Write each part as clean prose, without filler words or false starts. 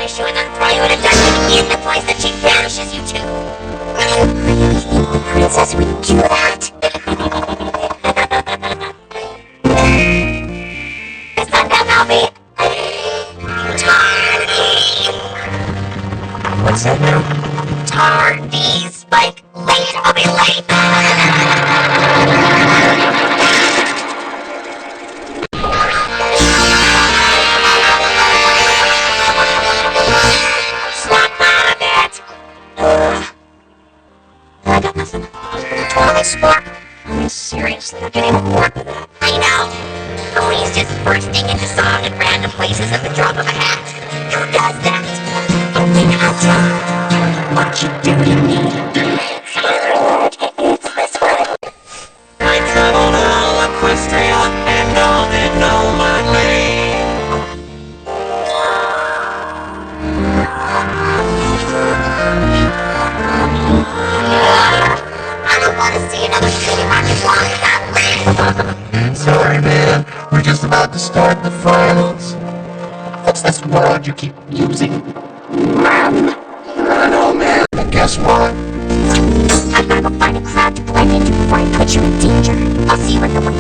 punish you and then throw you in a dustbin in the place that she vanishes you to. The princess would do that. It's not that I'll what's that now? Tardies, like late, I'll be late. Snap out of it. I got nothing. Totally sport. I mean, seriously, I can't even work with that. I know. Always just bursting into song in random places at the drop of a hat. Who does that? Only Alta. What you do to me? It's this one. I traveled all Equestria and all that know my name. I don't want to see another city market flying that way. Sorry, man. We're just about to start the finals. What's this word you keep using? Man. I know, man. But guess what? I'd rather find a crowd to blend into before I put you in danger. I'll see you in the way.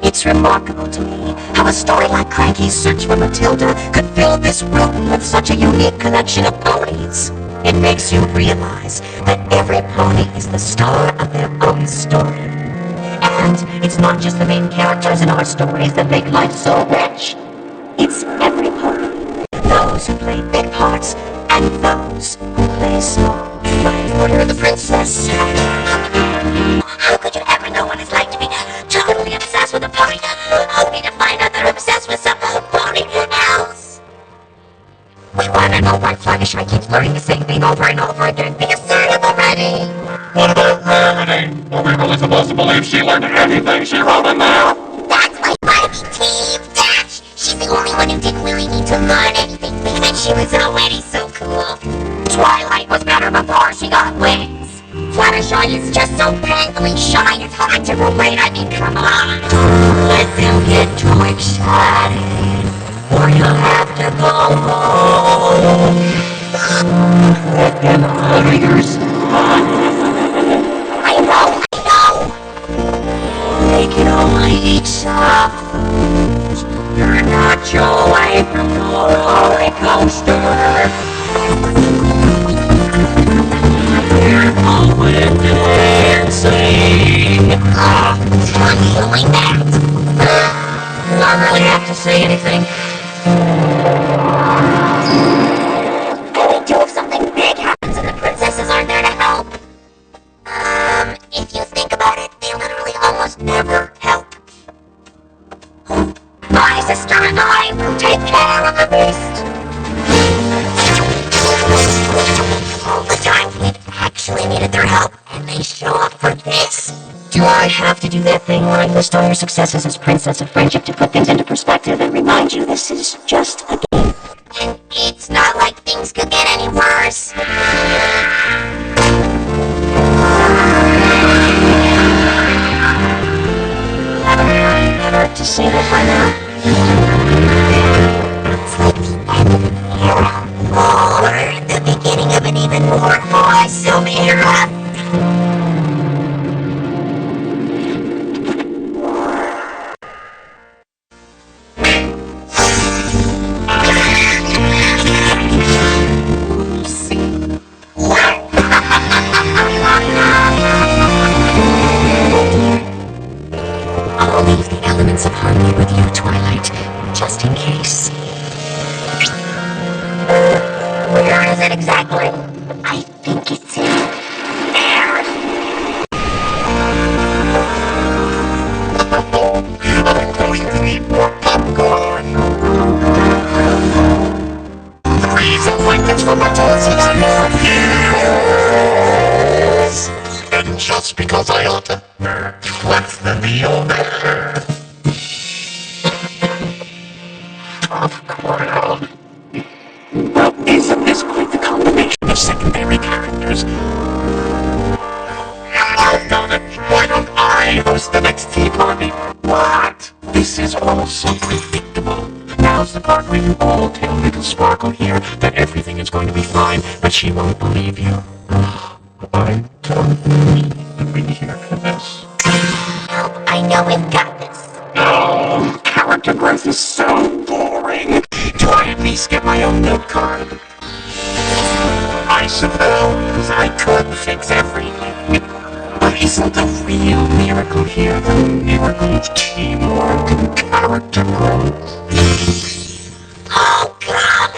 It's remarkable to me how a story like Cranky's Search for Matilda could fill this room with such a unique collection of ponies. It makes you realize that every pony is the star of their own story. And it's not just the main characters in our stories that make life so rich. It's every pony. Those who play big parts, and those who play small. My Order of the Princess. How could you ever know what it's like to be totally obsessed with a pony, only to find out they're obsessed with some pony else? We want to know why Fluttershy keeps learning the same thing over and over again. Be assertive already. What about Rarity? Are we really supposed to believe she learned anything she wrote in there? That's why Barbie team Dash. She's the only one who didn't really need to learn anything because she was already so cool. Twilight was better before she got wings. Fluttershy is just so painfully shy, it's hard to relate. I mean, come on. Let them get too excited, or you'll have to go home. Let them hurriers. I know. They can only eat soft foods. You're not your way from the roller coaster. They're always dancing. I'm feeling that. Not really have to say anything. What do we do if something big happens and the princesses aren't there to help? If you think about it, they literally almost never help. My sister and I will take care of the beast. All the time we've actually needed their help, and they show up for this. Do I have to do that thing where I list all your successes as Princess of Friendship to put things into perspective and remind you this is just a game? And it's not like things could get any worse. Better to say that by now. It's like the end of an era, or the beginning of an even more awesome era. I'll leave the elements of harmony with you, Twilight, just in case. Where is it exactly? I think it's in there. I'm going to need more popcorn. Please appointments for my yes. And just because I ought to, what's the deal there? Popcorn. Well, isn't this quite the combination of secondary characters? I've done it. Why don't I host the next tea party? What? This is all so predictable. Now's the part where you all tell me little sparkle here, that everything is going to be fine, but she won't believe you. I don't need to be here for this. I know we've got this. Oh, character growth is so boring. Do I at least get my own note card? I suppose I could fix everything. But isn't the real miracle here the miracle of teamwork and character growth? Oh, God.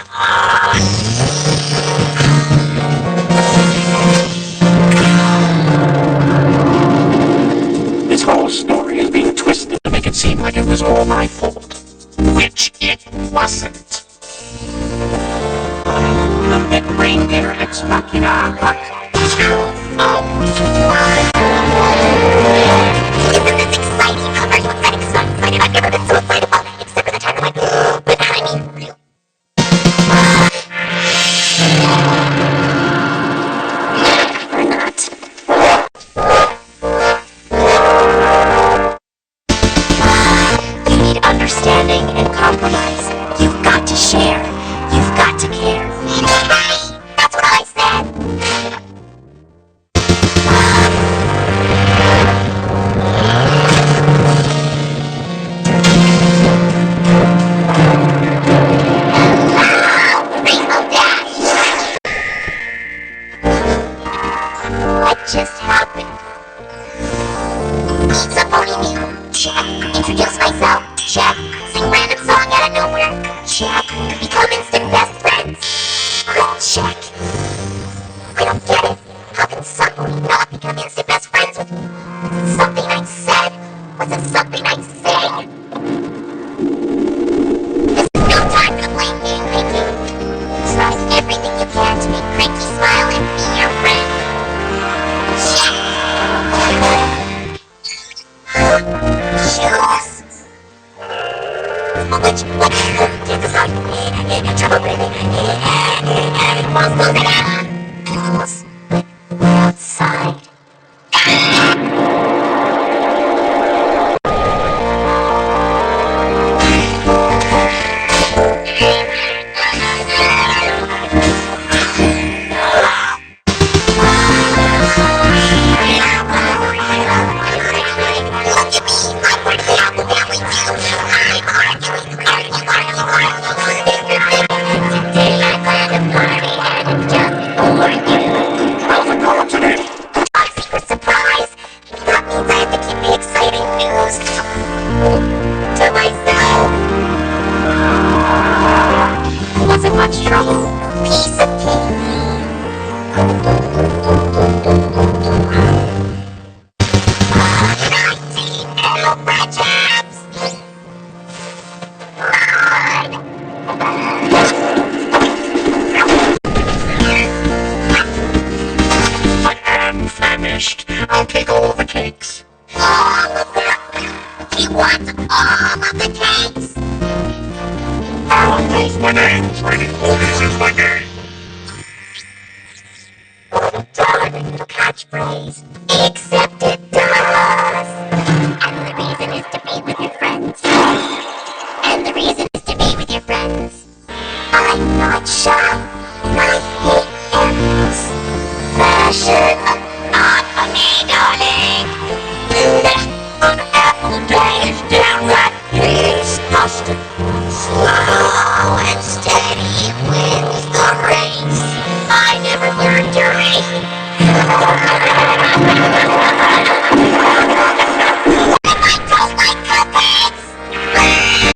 This whole story is being twisted to make it seem like it was all my fault. Which it wasn't. The reindeer ex machina. Isn't this exciting? Are you excited? So excited. I've never been so excited about it, except for the time I'm like, but I mean, real. Or not. You need understanding and compromise. You've got to share. You've got to care. That's what I said. What just happened? Need some pony meal? Check. Introduce myself? Check. Sing random song out of nowhere? Check. Become instant best friends? Check. I don't get it. How can someone not become instant best friends with something I said? Was it something I sang? This is no time for playing game making. Trust everything you can to make Cranky smile and be your friend. Shoes. Let's take us out. Trouble breathing. Animals. We're outside. To myself. Wasn't much trouble. Piece of cake. I am famished. I'll take all the cakes. All of them. You want all of the cakes? I'll taste my name. Trading orders is my game. What a darling little catchphrase. Except it does. And the reason is to be with your friends. And the reason is to be with your friends. I'm not shy. I hate animals. Fashion. Not for me, darling. An apple day is downright disgusting. Slow and steady wins the race. I never learned to race.